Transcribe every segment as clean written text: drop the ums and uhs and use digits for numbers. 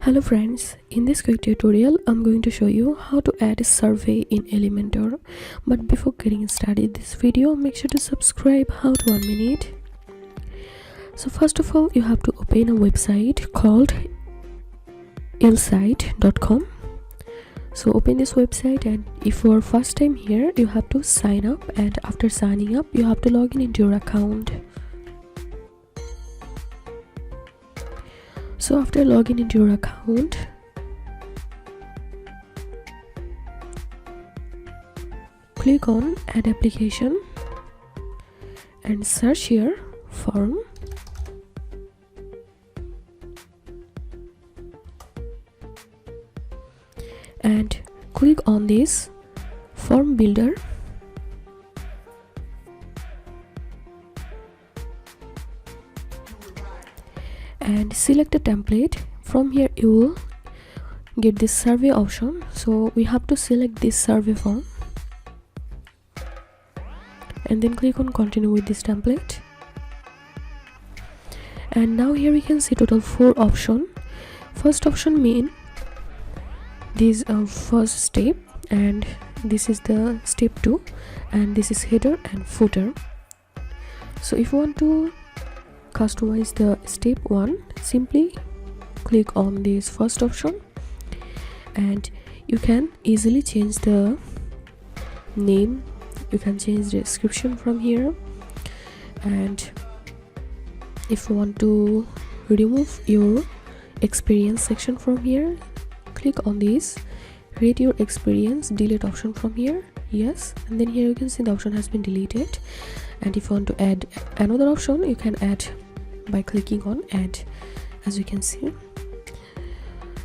Hello friends, in this quick tutorial I'm going to show you how to add a survey in Elementor. But before getting started this video, make sure to subscribe. How to 1 minute. So first of all, you have to open a website called lsite.com. So open this website, and if you are first time here, you have to sign up, and after signing up you have to log in into your account. So after logging into your account, click on add application and search here form, and click on this form builder, and select a template. From here you will get this survey option, so we have to select this survey form and then click on continue with this template. And now here we can see total 4 options. First option mean this first step, and this is the step 2, and this is header and footer. So if you want to customize the step 1, simply click on this first option, and you can easily change the name, you can change the description from here. And if you want to remove your experience section from here, click on this rate your experience delete option from here, yes, and then here you can see the option has been deleted. And if you want to add another option, you can add by clicking on add, as you can see.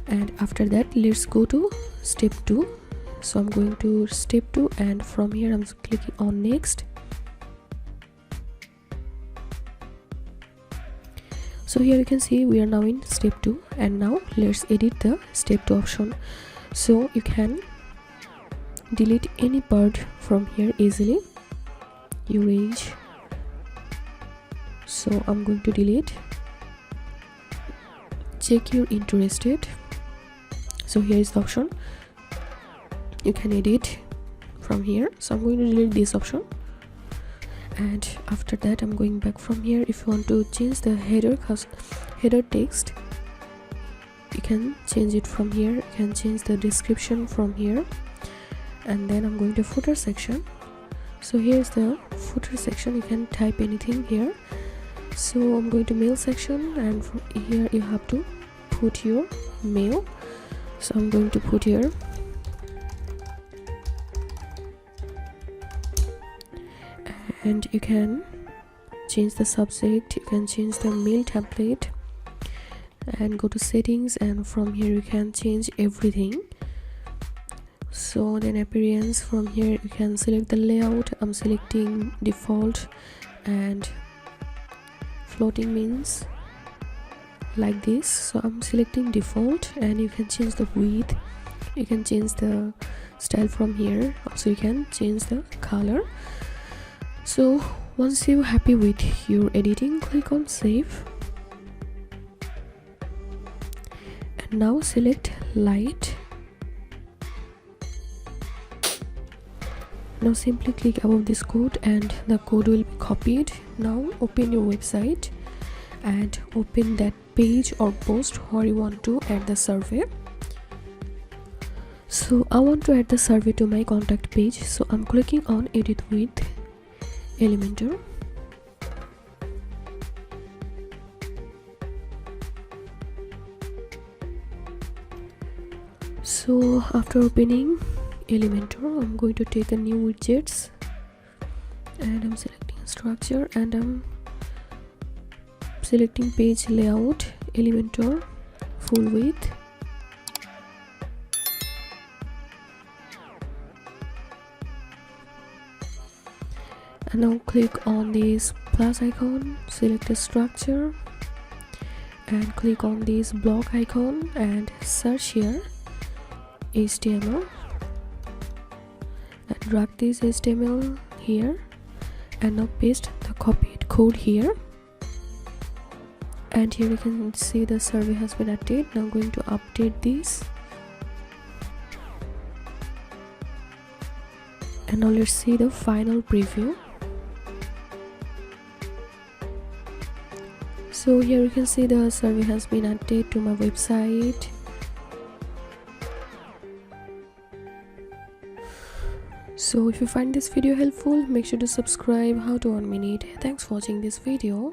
And after that, let's go to step 2. So I'm going to step 2, and from here I'm clicking on next. So here you can see we are now in step 2, and now let's edit the step 2 option. So you can delete any part from here easily, your age. So I'm going to delete check your interested. So here is the option, you can edit from here. So I'm going to delete this option, and after that I'm going back from here. If you want to change the header text, you can change it from here, you can change the description from here. And then I'm going to footer section. So here's the footer section, you can type anything here. So I'm going to mail section, and from here you have to put your mail. So I'm going to put here and you can change the subject, you can change the mail template, and go to settings, and from here you can change everything. So then appearance, from here you can select the layout. I'm selecting default, and floating means like this, so I'm selecting default. And you can change the width, you can change the style from here, also you can change the color. So once you're happy with your editing, click on save, and now select light. Now simply click above this code, and the code will be copied. Now open your website and open that page or post where you want to add the survey. So I want to add the survey to my contact page, so I'm clicking on edit with Elementor. So after opening Elementor, I'm going to take a new widgets, and I'm selecting structure, and I'm selecting page layout, Elementor full width, and now click on this plus icon, select a structure, and click on this block icon and search here HTML, and drag this HTML here, and now paste the copied code here, and here we can see the survey has been added. Now I'm going to update this, and now let's see the final preview. So here you can see the survey has been added to my website. So if you find this video helpful, make sure to subscribe. How to 1 minute. Thanks for watching this video.